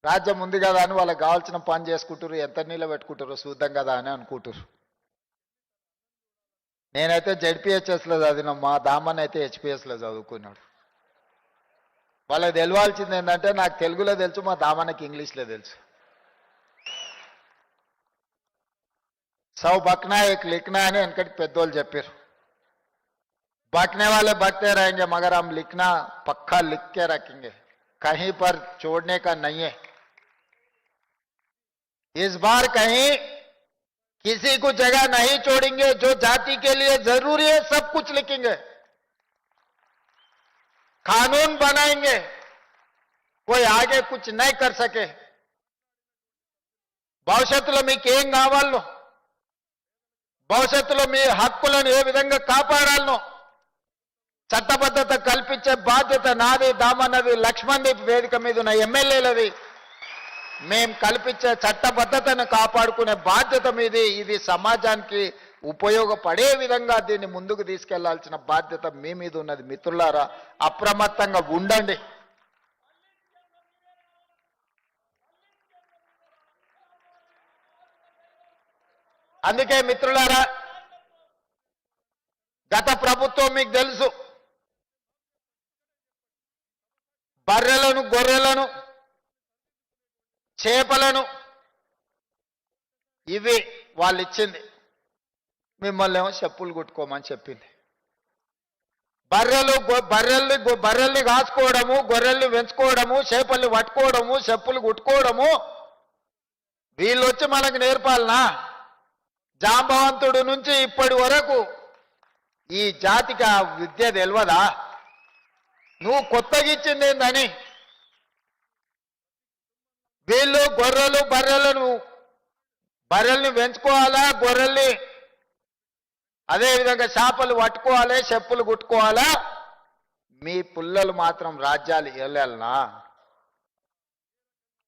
రాజ్యం ఉంది కదా అని వాళ్ళకి కావాల్సిన పని చేసుకుంటారు, ఎంత నీళ్ళు పెట్టుకుంటారు చూద్దాం కదా అని అనుకుంటారు. నేనైతే జెడ్పీహెచ్ఎస్లో చదివిన, మా దామన్ అయితే హెచ్పిఎస్లో చదువుకున్నాడు. వాళ్ళకి తెలవాల్సింది ఏంటంటే నాకు తెలుగులో తెలుసు, మా దామన్నకి ఇంగ్లీష్లో తెలుసు. సౌ బక్నా ఏక్ లిఖనా అని వెనకటి పెద్దోళ్ళు చెప్పారు. बकने वाले बकते रहेंगे मगर हम लिखना पक्का लिख के रखेंगे, कहीं पर छोड़ने का नहीं है. इस बार कहीं किसी को जगह नहीं छोड़ेंगे, जो जाति के लिए जरूरी है सब कुछ लिखेंगे, कानून बनाएंगे, कोई आगे कुछ नहीं कर सके. భవిష్యత్తులో మీకు ఏం కావాలనో, భవిష్యత్తులో మీ హక్కులను ఏ విధంగా కాపాడాలనో చట్టబద్ధత కల్పించే బాధ్యత నాది, దామన్నది, లక్ష్మణ్ వేదిక మీద ఉన్న ఎమ్మెల్యేలది. మేం కల్పించే చట్టబద్ధతను కాపాడుకునే బాధ్యత మీది. ఇది సమాజానికి ఉపయోగపడే విధంగా దీన్ని ముందుకు తీసుకెళ్లాల్సిన బాధ్యత మీ మీద ఉన్నది. మిత్రులారా, అప్రమత్తంగా ఉండండి. అందుకే మిత్రులారా, గత ప్రభుత్వం మీకు తెలుసు, బర్రెలను, గొర్రెలను, చేపలను ఇవి వాళ్ళు ఇచ్చింది. మిమ్మల్ని ఏమో చెప్పులు కుట్టుకోమని చెప్పింది. బర్రెల్ని కాసుకోవడము, గొర్రెల్ని పెంచుకోవడము, చేపల్ని పట్టుకోవడము, చెప్పులు కుట్టుకోవడము వీళ్ళు వచ్చి మనకు నేర్పాలనా? జాంబవంతుడు నుంచి ఇప్పటి వరకు ఈ జాతికి ఆ విద్య తెలియదా? నువ్వు కొత్తగా ఇచ్చింది ఏందని? వీళ్ళు బర్రెల్ని పెంచుకోవాలా, గొర్రెల్ని అదేవిధంగా చేపలు పట్టుకోవాలి, చెప్పులు కుట్టుకోవాలా? మీ పుల్లలు మాత్రం రాజ్యాలు వెళ్ళాలనా?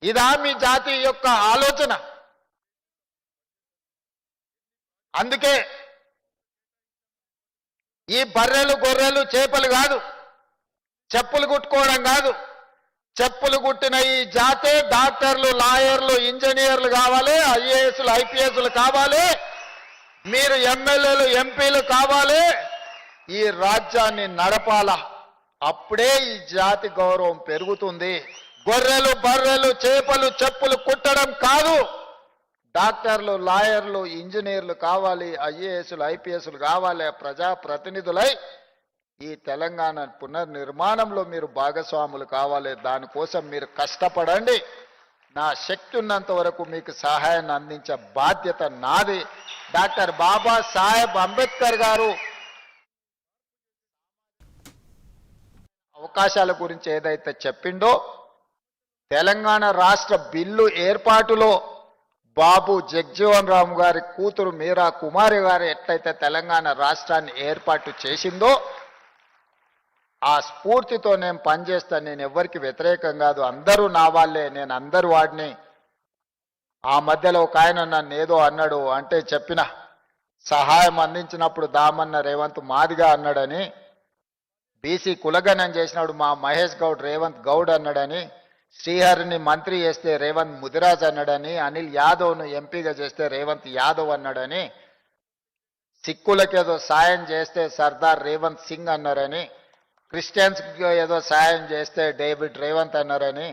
ఇదా మీ జాతి యొక్క ఆలోచన? అందుకే ఈ బర్రెలు, గొర్రెలు, చేపలు కాదు, చెప్పులు కుట్టుకోవడం కాదు, చెప్పులు కుట్టిన ఈ జాతే డాక్టర్లు, లాయర్లు, ఇంజనీర్లు కావాలి, ఐఏఎస్లు, ఐపీఎస్లు కావాలి, మీరు ఎమ్మెల్యేలు, ఎంపీలు కావాలి. ఈ రాజ్యాన్ని నడపాల. అప్పుడే ఈ జాతి గౌరవం పెరుగుతుంది. గొర్రెలు, బర్రెలు, చేపలు, చెప్పులు కుట్టడం కాదు. డాక్టర్లు, లాయర్లు, ఇంజనీర్లు కావాలి, ఐఏఎస్లు, ఐపీఎస్లు కావాలి, ప్రజాప్రతినిధులై ఈ తెలంగాణ పునర్నిర్మాణంలో మీరు భాగస్వాములు కావాలి. దానికోసం మీరు కష్టపడండి. నా శక్తి ఉన్నంత వరకు మీకు సహాయాన్ని అందించే బాధ్యత నాది. డాక్టర్ బాబాసాహెబ్ అంబేద్కర్ గారు అవకాశాల గురించి ఏదైతే చెప్పిండో, తెలంగాణ రాష్ట్ర బిల్లు ఏర్పాటులో బాబు జగ్జీవన్ రామ్ గారి కూతురు మీరా కుమారి గారు ఎట్లయితే తెలంగాణ రాష్ట్రాన్ని ఏర్పాటు చేసిందో, ఆ స్ఫూర్తితో నేను పనిచేస్తాను. నేను ఎవరికి వ్యతిరేకం కాదు, అందరూ నా వాళ్ళే, నేను అందరు వాడిని. ఆ మధ్యలో ఒక ఆయన నన్ను ఏదో అన్నాడు అంటే చెప్పిన, సహాయం అందించినప్పుడు దామన్న రేవంత్ మాదిగా అన్నాడని, బీసీ కులగణం చేసినాడు మా మహేష్ గౌడ్ రేవంత్ గౌడ్ అన్నాడని, శ్రీహరిని మంత్రి చేస్తే రేవంత్ ముదిరాజ్ అన్నాడని, అనిల్ యాదవ్ను ఎంపీగా చేస్తే రేవంత్ యాదవ్ అన్నాడని, సిక్కులకేదో సాయం చేస్తే సర్దార్ రేవంత్ సింగ్ అన్నారని, క్రిస్టియన్స్కి ఏదో సాయం చేస్తే డేవిడ్ రేవంత్ అన్నారని,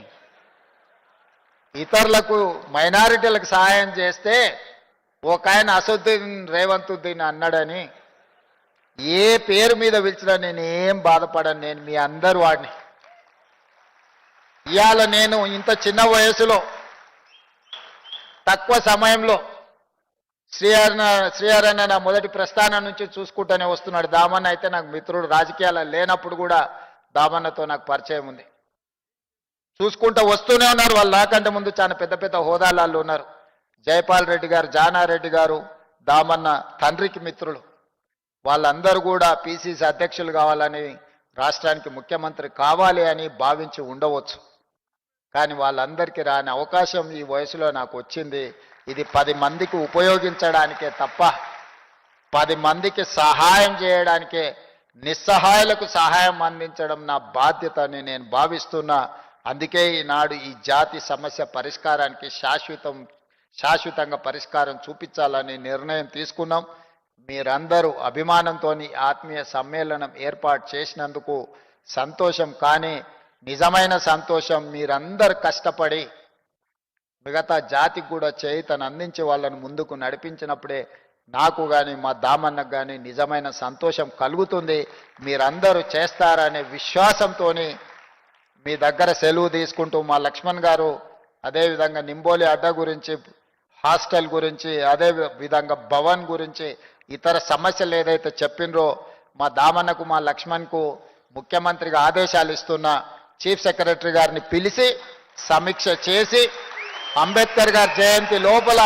ఇతరులకు మైనారిటీలకు సహాయం చేస్తే ఒక ఆయన అసదుద్దీన్ రేవంతుద్దీన్ అన్నాడని, ఏ పేరు మీద పిలిచినా నేను ఏం బాధపడను. నేను మీ అందరు వాడిని. ఇవాళ నేను ఇంత చిన్న వయసులో తక్కువ సమయంలో శ్రీహరణ నా మొదటి ప్రస్థానం నుంచి చూసుకుంటూనే వస్తున్నాడు. దామన్న అయితే నాకు మిత్రుడు, రాజకీయాలు లేనప్పుడు కూడా దామన్నతో నాకు పరిచయం ఉంది. చూసుకుంటూ వస్తూనే ఉన్నారు. వాళ్ళు నాకంటే ముందు చాలా పెద్ద పెద్ద హోదాలలో ఉన్నారు. జైపాల్ రెడ్డి గారు, జానారెడ్డి గారు దామన్న తండ్రికి మిత్రులు. వాళ్ళందరూ కూడా పిసిసి అధ్యక్షులు కావాలని, రాష్ట్రానికి ముఖ్యమంత్రి కావాలి అని భావించి ఉండవచ్చు. కానీ వాళ్ళందరికీ రాని అవకాశం ఈ వయసులో నాకు వచ్చింది. ఇది 10 మందికి ఉపయోగించడానికే తప్ప 10 మందికి సహాయం చేయడానికే, నిస్సహాయులకు సహాయం అందించడం నా బాధ్యత అని నేను భావిస్తున్నా. అందుకే ఈనాడు ఈ జాతి సమస్య పరిష్కారానికి శాశ్వతంగా పరిష్కారం చూపించాలని నిర్ణయం తీసుకున్నాం. మీరందరూ అభిమానంతో ఆత్మీయ సమ్మేళనం ఏర్పాటు చేసినందుకు సంతోషం. కానీ నిజమైన సంతోషం మీరందరూ కష్టపడి మిగతా జాతికి కూడా చేయుతను అందించి వాళ్ళని ముందుకు నడిపించినప్పుడే నాకు కానీ మా దామన్నకు కానీ నిజమైన సంతోషం కలుగుతుంది. మీరందరూ చేస్తారనే విశ్వాసంతో మీ దగ్గర సెలవు తీసుకుంటూ మా లక్ష్మణ్ గారు అదేవిధంగా నింబోలి అడ్డ గురించి, హాస్టల్ గురించి, అదే విధంగా భవన్ గురించి, ఇతర సమస్యలు ఏదైతే చెప్పినరో మా దామన్నకు మా లక్ష్మణ్కు ముఖ్యమంత్రిగా ఆదేశాలు ఇస్తున్న చీఫ్ సెక్రటరీ గారిని పిలిచి సమీక్ష చేసి అంబేద్కర్ గారి జయంతి లోపల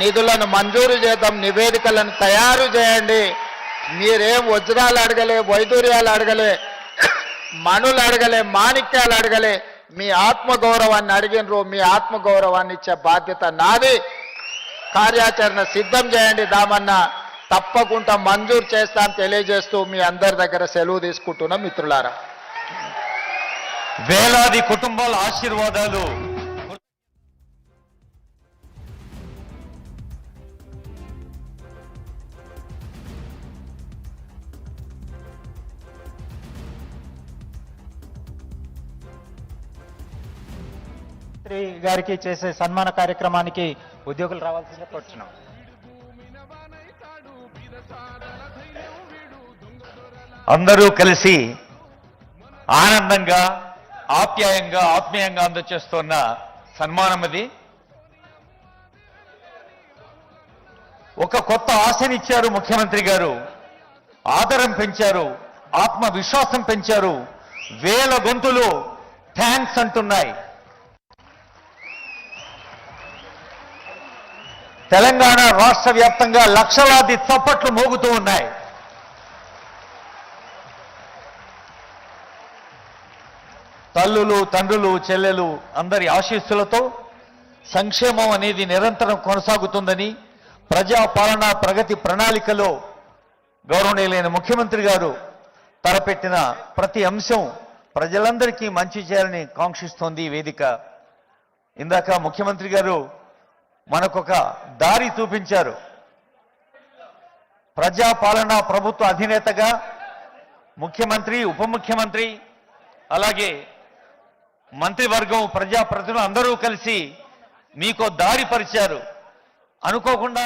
నిధులను మంజూరు చేద్దాం, నివేదికలను తయారు చేయండి. మీరేం వజ్రాలు అడగలే, వైదూర్యాలు అడగలే, మణులు అడగలే, మాణిక్యాలు అడగలే, మీ ఆత్మగౌరవాన్ని అడిగినరు. మీ ఆత్మగౌరవాన్ని ఇచ్చే బాధ్యత నాది. కార్యాచరణ సిద్ధం చేయండి దామన్న, తప్పకుండా మంజూరు చేస్తాం తెలియజేస్తూ మీ అందరి దగ్గర సెలవు తీసుకుంటున్నాం మిత్రులారా. వేలాది కుటుంబాల ఆశీర్వాదాలు గారికి చేసే సన్మాన కార్యక్రమానికి ఉద్యోగులు రావాల్సిందిగా కోరుచున్నాం. అందరూ కలిసి ఆనందంగా, ఆప్యాయంగా, ఆత్మీయంగా అందజేస్తున్న సన్మానం అది. ఒక కొత్త ఆశనిచ్చారు ముఖ్యమంత్రి గారు, ఆదరం పెంచారు, ఆత్మవిశ్వాసం పెంచారు. వేల గొంతులు థ్యాంక్స్ అంటున్నాయి. తెలంగాణ రాష్ట్ర వ్యాప్తంగా లక్షలాది చప్పట్లు మోగుతూ ఉన్నాయి. తల్లులు, తండ్రులు, చెల్లెలు అందరి ఆశీస్సులతో సంక్షేమం అనేది నిరంతరం కొనసాగుతుందని ప్రజాపాలన ప్రగతి ప్రణాళికలో గౌరవనీయులైన ముఖ్యమంత్రి గారు తలపెట్టిన ప్రతి అంశం ప్రజలందరికీ మంచి చేయాలని కాంక్షిస్తోంది ఈ వేదిక. ఇందాక ముఖ్యమంత్రి గారు మనకొక దారి చూపించారు. ప్రజాపాలన ప్రభుత్వ అధినేతగా ముఖ్యమంత్రి, ఉప ముఖ్యమంత్రి, అలాగే మంత్రివర్గం, ప్రజాప్రతినిధులు అందరూ కలిసి మీకో దారి పరిచారు. అనుకోకుండా